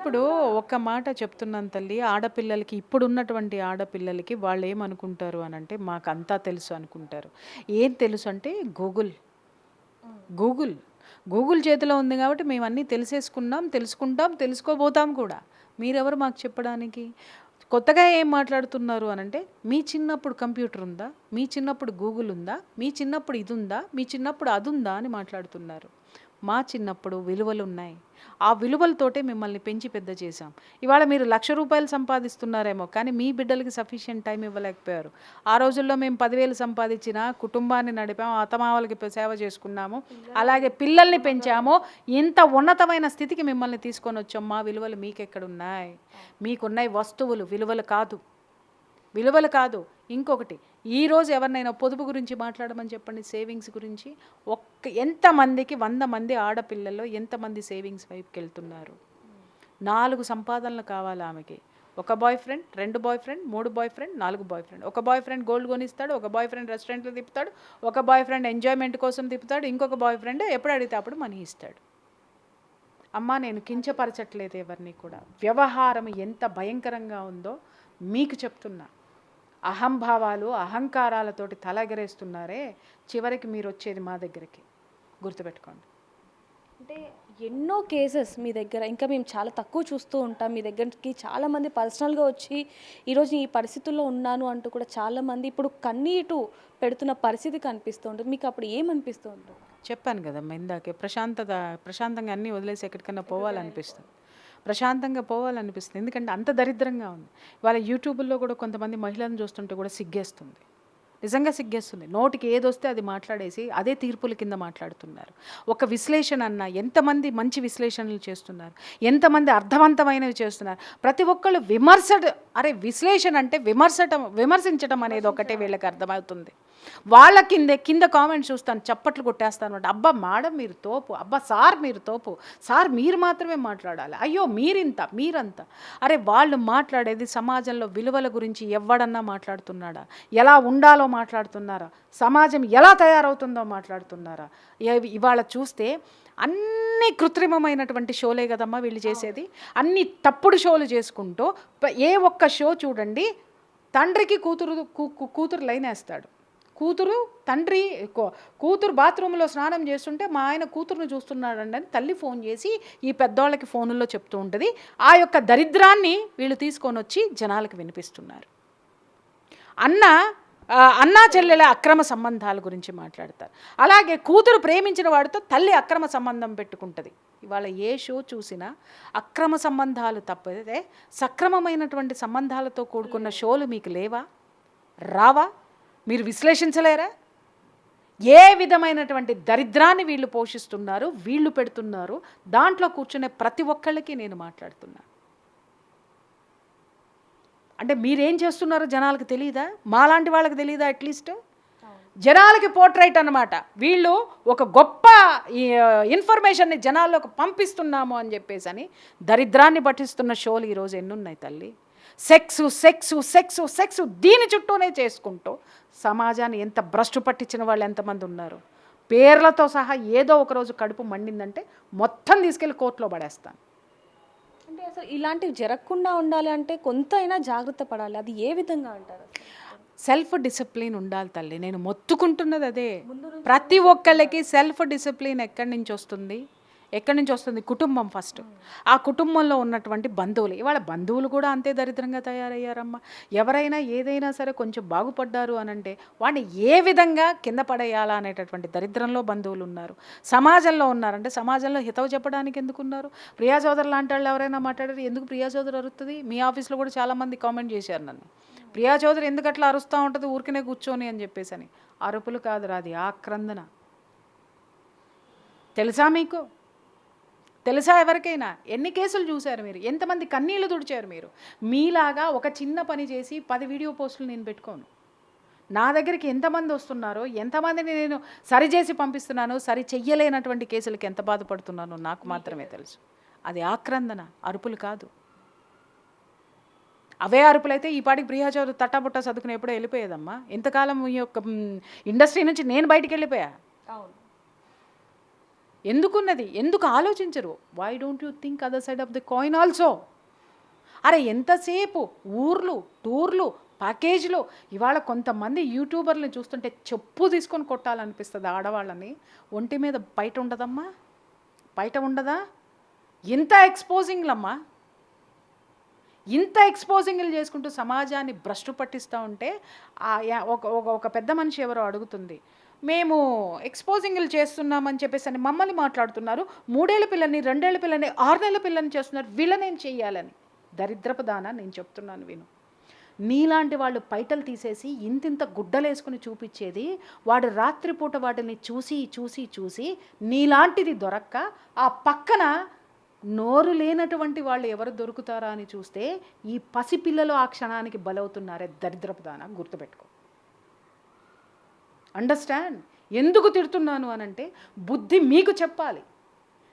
ఇప్పుడు ఒక మాట చెప్తున్నాను తల్లి, ఆడపిల్లలకి ఇప్పుడున్నటువంటి ఆడపిల్లలకి వాళ్ళు ఏమనుకుంటారు అని అంటే మాకు అంతా తెలుసు అనుకుంటారు. ఏం తెలుసు అంటే గూగుల్ గూగుల్ గూగుల్ చేతిలో ఉంది కాబట్టి మేము అన్నీ తెలిసేసుకున్నాం, తెలుసుకుంటాం, తెలుసుకోబోతాం కూడా. మీరెవరు మాకు చెప్పడానికి? కొత్తగా ఏం మాట్లాడుతున్నారు అని అంటే మీ చిన్నప్పుడు కంప్యూటర్ ఉందా, మీ చిన్నప్పుడు గూగుల్ ఉందా, మీ చిన్నప్పుడు ఇది ఉందా, మీ చిన్నప్పుడు అది ఉందా అని మాట్లాడుతున్నారు. మా చిన్నప్పుడు విలువలు ఉన్నాయి. ఆ విలువలతోటే మిమ్మల్ని పెంచి పెద్ద చేశాం. ఇవాళ మీరు ₹1,00,000 సంపాదిస్తున్నారేమో కానీ మీ బిడ్డలకి సఫిషియెంట్ టైం ఇవ్వలేకపోయారు. ఆ రోజుల్లో మేము 10,000 సంపాదించినా కుటుంబాన్ని నడిపాము, అత్తమామలకి సేవ చేసుకున్నాము, అలాగే పిల్లల్ని పెంచాము. ఇంత ఉన్నతమైన స్థితికి మిమ్మల్ని తీసుకొని వచ్చాం. మా విలువలు మీకెక్కడున్నాయి? మీకున్నాయి వస్తువులు, విలువలు కాదు. విలువలు కాదు. ఇంకొకటి, ఈరోజు ఎవరినైనా పొదుపు గురించి మాట్లాడమని చెప్పండి, సేవింగ్స్ గురించి. ఎంతమందికి 100 మంది ఆడపిల్లల్లో ఎంతమంది సేవింగ్స్ వైపుకి వెళ్తున్నారు? 4 సంపాదనలు కావాలి ఆమెకి. ఒక boy friend, 2 boy friend, 3 boy friend, 4 boy friend. ఒక బాయ్ ఫ్రెండ్ గోల్డ్ కొనిస్తాడు, ఒక బాయ్ ఫ్రెండ్ రెస్టారెంట్లో తిప్పుతాడు, ఒక బాయ్ ఫ్రెండ్ ఎంజాయ్మెంట్ కోసం తిప్పుతాడు, ఇంకొక బాయ్ ఫ్రెండ్ ఎప్పుడు అడిగితే అప్పుడు మనీ ఇస్తాడు. అమ్మా, నేను కించపరచట్లేదు ఎవరిని కూడా. వ్యవహారం ఎంత భయంకరంగా ఉందో మీకు చెప్తున్నా. అహంభావాలు, అహంకారాలతోటి తలెగరేస్తున్నారే, చివరికి మీరు వచ్చేది మా దగ్గరికి. గుర్తుపెట్టుకోండి. అంటే ఎన్నో కేసెస్ మీ దగ్గర ఇంకా మేము చాలా తక్కువ చూస్తూ ఉంటాం. మీ దగ్గరికి చాలామంది పర్సనల్గా వచ్చి ఈరోజు ఈ పరిస్థితుల్లో ఉన్నాను అంటూ కూడా చాలామంది ఇప్పుడు కన్నీటు పెడుతున్న పరిస్థితి కనిపిస్తూ ఉంటుంది. మీకు అప్పుడు ఏమనిపిస్తూ ఉంటుంది? చెప్పాను కదమ్మా ఇందాకే, ప్రశాంతంగా అన్నీ వదిలేసి ఎక్కడికన్నా పోవాలనిపిస్తుంది. ప్రశాంతంగా పోవాలనిపిస్తుంది. ఎందుకంటే అంత దరిద్రంగా ఉంది. వాళ్ళ యూట్యూబ్లో కూడా కొంతమంది మహిళలను చూస్తుంటే కూడా సిగ్గేస్తుంది. నిజంగా సిగ్గేస్తుంది. నోటికి ఏదొస్తే అది మాట్లాడేసి అదే తీర్పుల కింద మాట్లాడుతున్నారు. ఒక విశ్లేషణ అన్న ఎంతమంది మంచి విశ్లేషణలు చేస్తున్నారు, ఎంతమంది అర్థవంతమైనవి చేస్తున్నారు. ప్రతి ఒక్కళ్ళు విశ్లేషణ అంటే విమర్శించడం అనేది ఒకటే వీళ్ళకి అర్థమవుతుంది. వాళ్ళ కింద కామెంట్స్ చూస్తాను, చప్పట్లు కొట్టేస్తాను అనమాట. అబ్బా మేడం మీరు తోపు, అబ్బా సార్ మీరు తోపు, సార్ మీరు మాత్రమే మాట్లాడాలి, అయ్యో మీరంతా. వాళ్ళు మాట్లాడేది సమాజంలో విలువల గురించి ఎవడన్నా మాట్లాడుతున్నాడా? ఎలా ఉండాలో మాట్లాడుతున్నారా? సమాజం ఎలా తయారవుతుందో మాట్లాడుతున్నారా? ఇవాళ చూస్తే అన్ని కృత్రిమమైనటువంటి షోలే కదమ్మా వీళ్ళు చేసేది. అన్ని తప్పుడు షోలు చేసుకుంటూ ఏ ఒక్క షో చూడండి, తండ్రికి కూతురు లైన్ వేస్తాడు. కూతురు బాత్రూంలో స్నానం చేస్తుంటే మా ఆయన కూతురుని చూస్తున్నాడండి అని తల్లి ఫోన్ చేసి ఈ పెద్దవాళ్ళకి ఫోనుల్లో చెప్తూ ఉంటుంది. ఆ యొక్క దరిద్రాన్ని వీళ్ళు తీసుకొని వచ్చి జనాలకు వినిపిస్తున్నారు. అన్నా చెల్లెల అక్రమ సంబంధాల గురించి మాట్లాడతారు. అలాగే కూతురు ప్రేమించిన వాడితో తల్లి అక్రమ సంబంధం పెట్టుకుంటుంది. ఇవాళ ఏ షో చూసినా అక్రమ సంబంధాలు తప్పితే సక్రమమైనటువంటి సంబంధాలతో కూడుకున్న షోలు మీకు లేవా? రావా? మీరు విశ్లేషించలేరా? ఏ విధమైనటువంటి దరిద్రాన్ని వీళ్ళు పోషిస్తున్నారు, వీళ్ళు పెడుతున్నారు. దాంట్లో కూర్చునే ప్రతి ఒక్కళ్ళకి నేను మాట్లాడుతున్నా. అంటే మీరేం చేస్తున్నారో జనాలకు తెలియదా? మాలాంటి వాళ్ళకి తెలియదా? అట్లీస్ట్ జనాలకి పోర్ట్రైట్ అన్నమాట. వీళ్ళు ఒక గొప్ప ఇన్ఫర్మేషన్ని జనాల్లోకి పంపిస్తున్నాము అని చెప్పేసి అని దరిద్రాన్ని పట్టిస్తున్న షోలు ఈరోజు ఎన్నున్నాయి తల్లి. సెక్స్ దీని చుట్టూనే చేసుకుంటూ సమాజాన్ని ఎంత భ్రష్టు పట్టించిన వాళ్ళు ఎంతమంది ఉన్నారు. పేర్లతో సహా ఏదో ఒకరోజు కడుపు మండిందంటే మొత్తం తీసుకెళ్ళి కోర్టులో పడేస్తాను. అంటే అసలు ఇలాంటివి జరగకుండా ఉండాలి అంటే కొంతైనా జాగ్రత్త పడాలి. అది ఏ విధంగా అంటారు? సెల్ఫ్ డిసిప్లిన్ ఉండాలి తల్లి. నేను మొత్తుకుంటున్నది అదే. ప్రతి ఒక్కళ్ళకి సెల్ఫ్ డిసిప్లిన్ ఎక్కడి నుంచి వస్తుంది? కుటుంబం ఫస్ట్. ఆ కుటుంబంలో ఉన్నటువంటి బంధువులు. ఇవాళ బంధువులు కూడా అంతే దరిద్రంగా తయారయ్యారమ్మా. ఎవరైనా ఏదైనా సరే కొంచెం బాగుపడ్డారు అనంటే వాడిని ఏ విధంగా కింద పడేయాలా అనేటటువంటి దరిద్రంలో బంధువులు ఉన్నారు. సమాజంలో ఉన్నారంటే సమాజంలో హితవు చెప్పడానికి ఎందుకున్నారు? ప్రియా చౌదరి లాంటి వాళ్ళు ఎవరైనా మాట్లాడారు, ఎందుకు ప్రియా చౌదరి అరుస్తుంది? మీ ఆఫీస్లో కూడా చాలామంది కామెంట్ చేశారు నన్ను, ప్రియా చౌదరి ఎందుకు అట్లా అరుస్తూ ఉంటుంది ఊరికనే కూర్చొని అని చెప్పేసి అని. అరుపులు కాదురా, అది ఆక్రందన. తెలుసా మీకు? తెలుసా ఎవరికైనా? ఎన్ని కేసులు చూశారు మీరు? ఎంతమంది కన్నీళ్లు తుడిచారు మీరు? మీలాగా ఒక చిన్న పని చేసి 10 వీడియో పోస్టులు నేను పెట్టుకోను. నా దగ్గరికి ఎంతమంది వస్తున్నారో, ఎంతమందిని నేను సరిచేసి పంపిస్తున్నానో, సరి చెయ్యలేనటువంటి కేసులకి ఎంత బాధపడుతున్నానో నాకు మాత్రమే తెలుసు. అది ఆక్రందన, అరుపులు కాదు. అవే అరుపులైతే ఈ పాటికి ప్రియా చౌదరి తట్టాబుట్టా చదువుకుని ఎప్పుడో వెళ్ళిపోయేదమ్మా. ఇంతకాలం ఈ యొక్క ఇండస్ట్రీ నుంచి నేను బయటికి వెళ్ళిపోయా. ఎందుకున్నది? ఎందుకు ఆలోచించరు? Why don't you think other side of the coin also? అరే ఎంతసేపు ఊర్లు, టూర్లు, ప్యాకేజ్లు. ఇవాళ కొంతమంది యూట్యూబర్ని చూస్తుంటే చెప్పు తీసుకొని కొట్టాలనిపిస్తుంది ఆడవాళ్ళని. ఒంటి మీద బయట ఉండదమ్మా? బయట ఉండదా? ఇంత ఎక్స్పోజింగ్లమ్మా, ఇంత ఎక్స్పోజింగ్లు చేసుకుంటూ సమాజాన్ని భ్రష్టు పట్టిస్తూ ఉంటే ఒక పెద్ద మనిషి ఎవరో అడుగుతుంది, మేము ఎక్స్పోజింగ్లు చేస్తున్నామని చెప్పేసి అని మమ్మల్ని మాట్లాడుతున్నారు, 3 ఏళ్ల పిల్లని, 2 ఏళ్ల పిల్లని, 6 నెలల పిల్లని చేస్తున్నారు, వీళ్ళనేం చెయ్యాలని. దరిద్రపు దాన నేను చెప్తున్నాను విను. నీలాంటి వాళ్ళు పైటలు తీసేసి ఇంతింత గుడ్డలేసుకుని చూపించేది, వాడు రాత్రిపూట వాటిని చూసి చూసి చూసి నీలాంటిది దొరక్క ఆ పక్కన నోరు లేనటువంటి వాళ్ళు ఎవరు దొరుకుతారా అని చూస్తే ఈ పసిపిల్లలు ఆ క్షణానికి బలవుతున్నారే. దరిద్రపు దాన గుర్తుపెట్టుకో. అండర్స్టాండ్? ఎందుకు తిడుతున్నాను అనంటే బుద్ధి మీకు చెప్పాలి,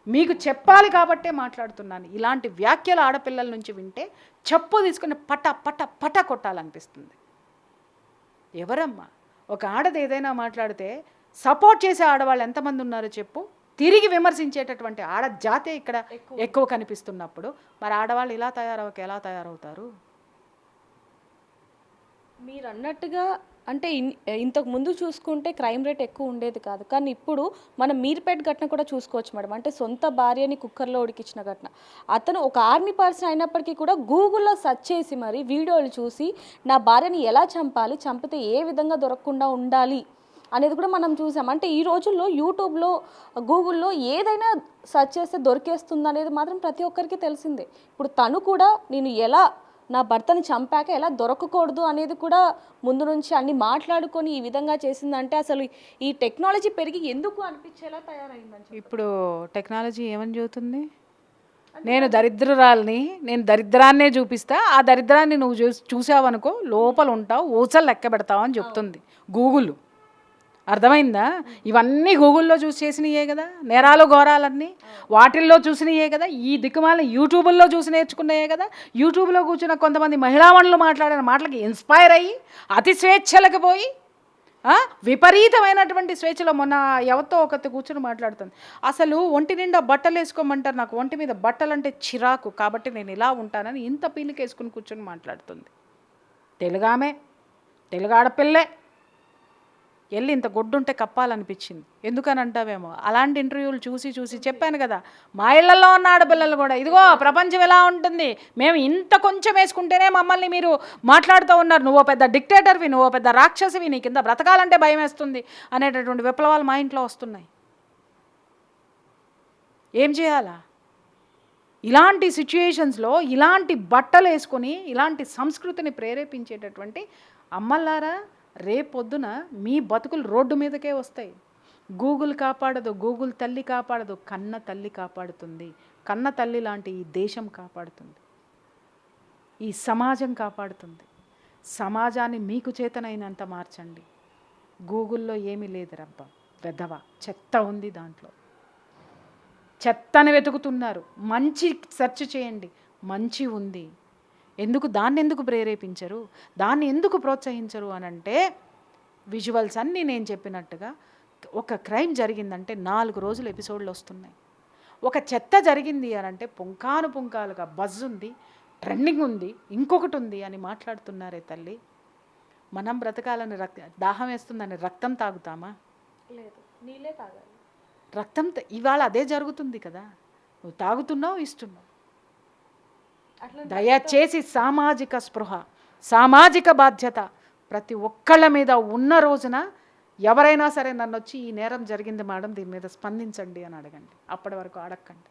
మీకు చెప్పాలి కాబట్టే మాట్లాడుతున్నాను. ఇలాంటి వ్యాఖ్యలు ఆడపిల్లల నుంచి వింటే చెప్పు తీసుకుని పట పట పట కొట్టాలనిపిస్తుంది. ఎవరమ్మా? ఒక ఆడది ఏదైనా మాట్లాడితే సపోర్ట్ చేసే ఆడవాళ్ళు ఎంతమంది ఉన్నారో చెప్పు. తిరిగి విమర్శించేటటువంటి ఆడ జాతే ఇక్కడ ఎక్కువ కనిపిస్తున్నప్పుడు మరి ఆడవాళ్ళు ఇలా ఎలా తయారవుతారు? మీరు అన్నట్టుగా అంటే ఇంతకు ముందు చూసుకుంటే క్రైమ్ రేట్ ఎక్కువ ఉండేది కాదు, కానీ ఇప్పుడు మనం మీర్పేట్ ఘటన కూడా చూసుకోవచ్చు మేడం. అంటే సొంత భార్యని కుక్కర్లో ఉడికించిన ఘటన. అతను ఒక ఆర్మీ పర్సన్ అయినప్పటికీ కూడా గూగుల్లో సెర్చ్ చేసి మరి వీడియోలు చూసి నా భార్యని ఎలా చంపాలి, చంపితే ఏ విధంగా దొరకకుండా ఉండాలి అనేది కూడా మనం చూసాం. అంటే ఈ రోజుల్లో యూట్యూబ్లో, గూగుల్లో ఏదైనా సెర్చ్ చేస్తే దొరికేస్తుంది అనేది మాత్రం ప్రతి ఒక్కరికి తెలిసిందే. ఇప్పుడు తను కూడా నేను ఎలా నా భర్తని చంపాక ఎలా దొరకకూడదు అనేది కూడా ముందు నుంచి అన్ని మాట్లాడుకొని ఈ విధంగా చేసిందంటే అసలు ఈ టెక్నాలజీ పెరిగి ఎందుకు అనిపించేలా తయారైందని. ఇప్పుడు టెక్నాలజీ ఏమని చెబుతుంది? నేను దరిద్రురాల్ని, నేను దరిద్రాన్నే చూపిస్తా, ఆ దరిద్రాన్ని నువ్వు చూసావనుకో లోపల ఉంటావు, ఊచలు లెక్క పెడతావు అని చెప్తుంది గూగుల్. అర్థమైందా? ఇవన్నీ గూగుల్లో చూసి చేసినయే కదా, నేరాలు ఘోరాలన్నీ వాటిల్లో చూసినయే కదా, ఈ దిక్కుమాల యూట్యూబుల్లో చూసి నేర్చుకున్నాయే కదా. యూట్యూబ్లో కూర్చున్న కొంతమంది మహిళామణులు మాట్లాడిన మాటలకి ఇన్స్పైర్ అయ్యి అతి స్వేచ్ఛలకు పోయి విపరీతమైనటువంటి స్వేచ్ఛలో మొన్న ఎవరితో ఒకటి కూర్చుని మాట్లాడుతుంది. అసలు ఒంటి నిండా బట్టలు వేసుకోమంటారు, నాకు ఒంటి మీద బట్టలంటే చిరాకు కాబట్టి నేను ఇలా ఉంటానని ఇంత పీలికేసుకుని కూర్చొని మాట్లాడుతుంది. తెలుగామే, తెలుగు ఆడపిల్లే. వెళ్ళి ఇంత గొడ్డుంటే కప్పాలనిపించింది. ఎందుకని అంటావేమో, అలాంటి ఇంటర్వ్యూలు చూసి చూసి చెప్పాను కదా, మా ఇళ్లలో ఉన్న ఆడపిల్లలు కూడా ఇదిగో ప్రపంచం ఎలా ఉంటుంది, మేము ఇంత కొంచెం వేసుకుంటేనే మమ్మల్ని మీరు మాట్లాడుతూ ఉన్నారు, నువ్వు పెద్ద డిక్టేటర్వి, నువ్వు పెద్ద రాక్షసివి, నీ కింద బ్రతకాలంటే భయం వేస్తుంది అనేటటువంటి విప్లవాలు మా ఇంట్లో వస్తున్నాయి. ఏం చేయాలా? ఇలాంటి సిచ్యుయేషన్స్లో ఇలాంటి బట్టలు వేసుకొని ఇలాంటి సంస్కృతిని ప్రేరేపించేటటువంటి అమ్మల్లారా, రేపొద్దున మీ బతుకులు రోడ్డు మీదకే వస్తాయి. గూగుల్ కాపాడదు, గూగుల్ తల్లి కాపాడదు, కన్న తల్లి కాపాడుతుంది. కన్న తల్లి లాంటి ఈ దేశం కాపాడుతుంది, ఈ సమాజం కాపాడుతుంది. సమాజాన్ని మీకు చేతనైనంత మార్చండి. గూగుల్లో ఏమీ లేదు రబ్బా, వెధవ చెత్త ఉంది దాంట్లో, చెత్తని వెతుకుతున్నారు. మంచి సెర్చ్ చేయండి, మంచి ఉంది. దాన్ని ఎందుకు ప్రేరేపించరు, దాన్ని ఎందుకు ప్రోత్సహించరు అని అంటే, విజువల్స్ అన్నీ నేను చెప్పినట్టుగా ఒక క్రైమ్ జరిగిందంటే 4 రోజులు ఎపిసోడ్లు వస్తున్నాయి. ఒక చెత్త జరిగింది అని అంటే పుంకాలుగా బజ్ ఉంది, ట్రెండింగ్ ఉంది, ఇంకొకటి ఉంది అని మాట్లాడుతున్నారే తల్లి. మనం బ్రతకాలని దాహం వేస్తుందని రక్తం తాగుతామా? లేదు, నీళ్ళే తాగాలి. రక్తం ఇవాళ అదే జరుగుతుంది కదా, నువ్వు తాగుతున్నావు, ఇస్తున్నావు. దయచేసి సామాజిక స్పృహ, సామాజిక బాధ్యత ప్రతి ఒక్కళ్ళ మీద ఉన్న రోజున ఎవరైనా సరే నన్ను వచ్చి ఈ నేరం జరిగింది మేడం, దీని మీద స్పందించండి అని అడగండి. అప్పటి వరకు అడగండి.